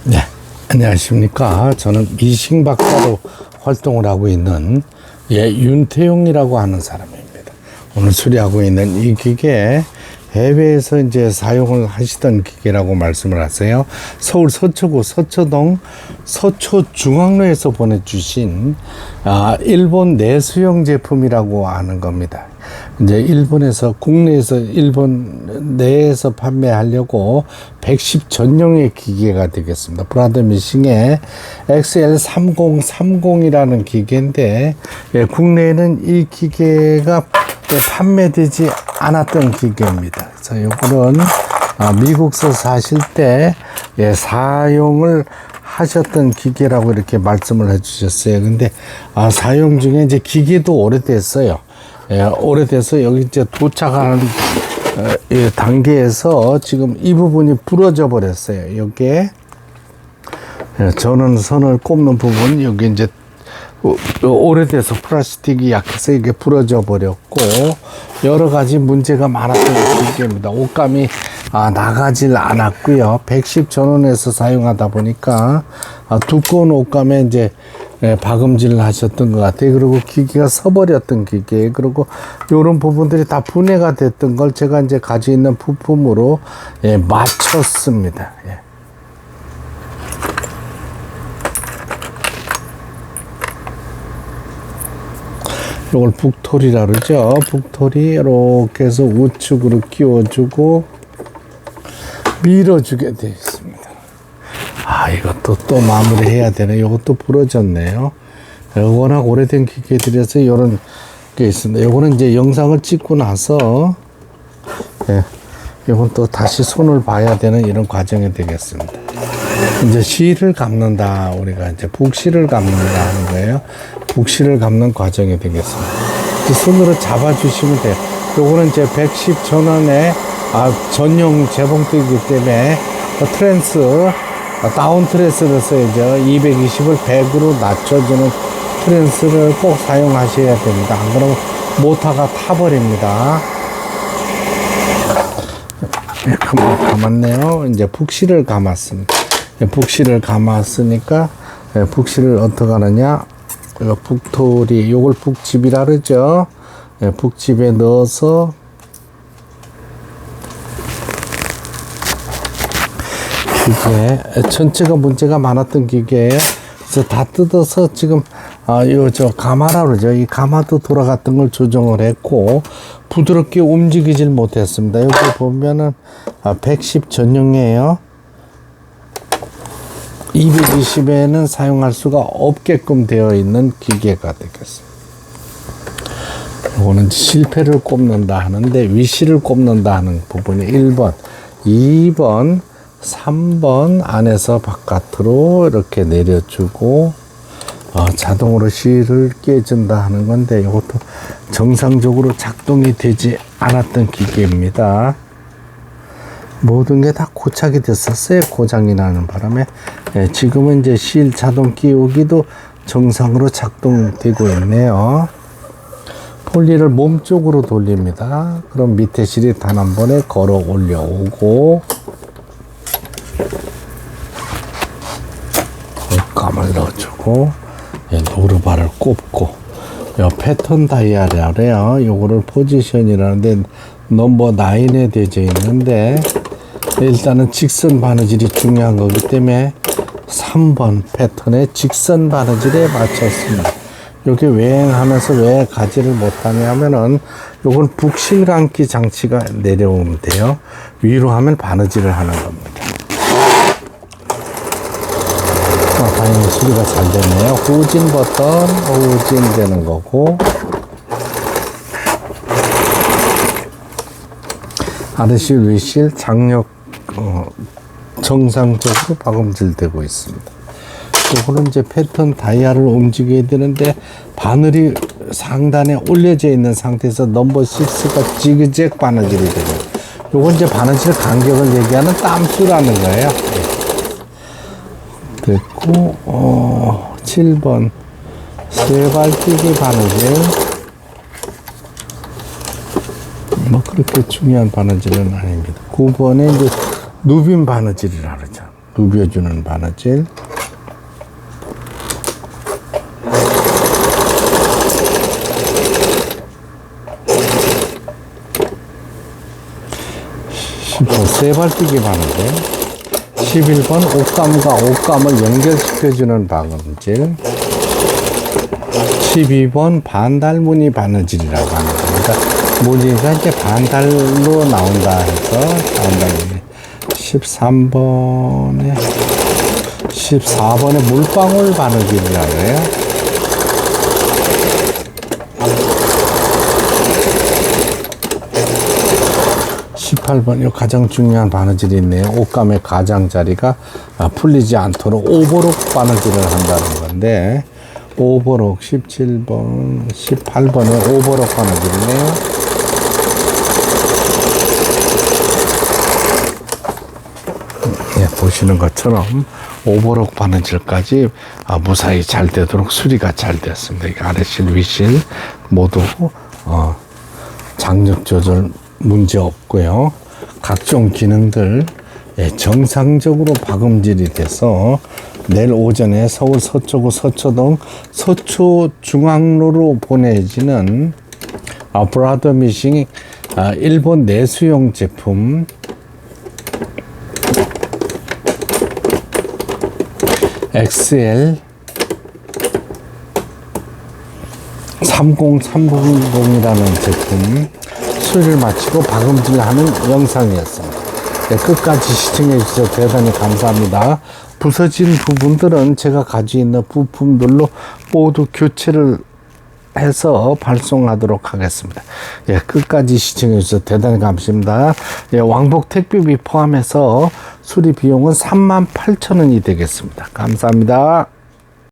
네, 안녕하십니까. 저는 미싱 박사로 활동을 하고 있는 윤태용이라고 하는 사람입니다. 오늘 수리하고 있는 이 기계, 해외에서 이제 사용을 하시던 기계라고 말씀을 하세요. 서울 서초구 서초동 서초중앙로에서 보내주신 일본 내수용 제품이라고 하는 겁니다. 이제 일본에서, 국내에서 일본 내에서 판매하려고 110 전용의 기계가 되겠습니다. 브라더 미싱의 XL3030이라는 기계인데, 국내에는 이 기계가 판매되지 않았던 기계입니다. 그래서 요거는 미국서 사실 때 사용을 하셨던 기계라고 이렇게 말씀을 해주셨어요. 근데 사용 중에 이제 기계도 오래됐어요. 오래돼서 여기 이제 도착하는 단계에서 지금 이 부분이 부러져 버렸어요. 여기에 전원선을 꼽는 부분, 여기 이제 오래돼서 플라스틱이 약해서 이게 부러져 버렸고, 여러 가지 문제가 많았던 기계입니다. 옷감이 나가질 않았고요. 110 전원에서 사용하다 보니까 두꺼운 옷감에 이제 박음질을 하셨던 것 같아요. 그리고 기계가 서버렸던 기계, 그리고 이런 부분들이 다 분해가 됐던 걸 제가 이제 가지고 있는 부품으로 맞췄습니다. 이걸 북토리라 그러죠. 북토리 이렇게 해서 우측으로 끼워주고 밀어주게 되어 있습니다. 이것도 또 마무리해야 되네. 이것도 부러졌네요. 워낙 오래된 기계들에서 이런 게 있습니다. 이거는 이제 영상을 찍고 나서 이건 또 다시 손을 봐야 되는 이런 과정이 되겠습니다. 이제 실을 감는다. 우리가 이제 북실을 감는다 하는 거예요. 북실을 감는 과정이 되겠습니다. 손으로 잡아주시면 돼요. 요거는 이제 110 전원의 전용 재봉틀이기 때문에 트랜스, 다운 트랜스를 써야죠. 220을 100으로 낮춰주는 트랜스를 꼭 사용하셔야 됩니다. 안 그러면 모터가 타버립니다. 금방 감았네요. 이제 북실을 감았습니다. 북실을 감았으니까 북실을 어떻게 하느냐, 북토리, 요걸 북집이라 그러죠. 북집에 넣어서 기계 전체가 문제가 많았던 기계예요. 그래서 다 뜯어서 지금 가마라 그러죠. 이 가마도 돌아갔던 걸 조정을 했고 부드럽게 움직이질 못했습니다. 여기 보면은 110 전용이에요. 220에는 사용할 수가 없게끔 되어 있는 기계가 되겠습니다. 이거는 실패를 꼽는다 하는데, 위실을 꼽는다 하는 부분이 1번, 2번, 3번 안에서 바깥으로 이렇게 내려주고 자동으로 실을 깨준다 하는 건데, 이것도 정상적으로 작동이 되지 않았던 기계입니다. 모든 게 다 고착이 됐었어요. 고장이 나는 바람에. 지금은 이제 실 자동 끼우기도 정상으로 작동되고 있네요. 폴리를 몸쪽으로 돌립니다. 그럼 밑에 실이 단 한 번에 걸어 올려오고, 감을 넣어주고, 노르바를 꼽고, 패턴 다이아래요. 요거를 포지션이라는데 넘버 9에 되어 있는데, 일단은 직선 바느질이 중요한 거기 때문에 3번 패턴의 직선 바느질에 맞췄습니다. 이렇게 외행하면서 왜 가지를 못하냐면은, 요건 북실 감기 장치가 내려오면 돼요. 위로 하면 바느질을 하는 겁니다. 다행히 수리가 잘 됐네요. 후진 버튼, 후진 되는 거고, 아래실, 위실, 장력 정상적으로 박음질 되고 있습니다. 요거는 이제 패턴 다이아를 움직여야 되는데, 바늘이 상단에 올려져 있는 상태에서 넘버 6가 지그잭 바느질이 되고, 요건 이제 바느질 간격을 얘기하는 땀수라는 거예요. 됐고, 7번 세발뛰기 바느질, 뭐 그렇게 중요한 바느질은 아닙니다. 9번에 이제 누빔 바느질이라 그러죠. 급여주는 바느질. 세발뛰기 바느질. 11번 옷감과 옷감을 연결시켜주는 바느질. 12번 반달무늬 바느질이라고 합니다. 그러니까 무늬가 이제 반달로 나온다 해서 반달무늬. 14번에 물방울 바느질이라고 해요. 18번, 이 가장 중요한 바느질이 있네요. 옷감의 가장자리가 풀리지 않도록 오버록 바느질을 한다는 건데, 오버록 17번, 18번은 오버록 바느질이네요. 예, 보시는 것처럼 오버록 바느질까지 무사히 잘 되도록 수리가 잘 됐습니다. 이게 아래실, 위실 모두 장력 조절 문제 없고요. 각종 기능들 정상적으로 박음질이 돼서 내일 오전에 서울 서초구 서초동 서초중앙로로 보내지는 브라더 미싱 일본 내수용 제품 XL 30300이라는 제품 수리를 마치고 박음질하는 영상이었습니다. 네, 끝까지 시청해 주셔서 대단히 감사합니다. 부서진 부분들은 제가 가지고 있는 부품들로 모두 교체를 해서 발송하도록 하겠습니다. 예, 끝까지 시청해 주셔서 대단히 감사합니다. 예, 왕복 택배비 포함해서 수리 비용은 38,000원이 되겠습니다. 감사합니다.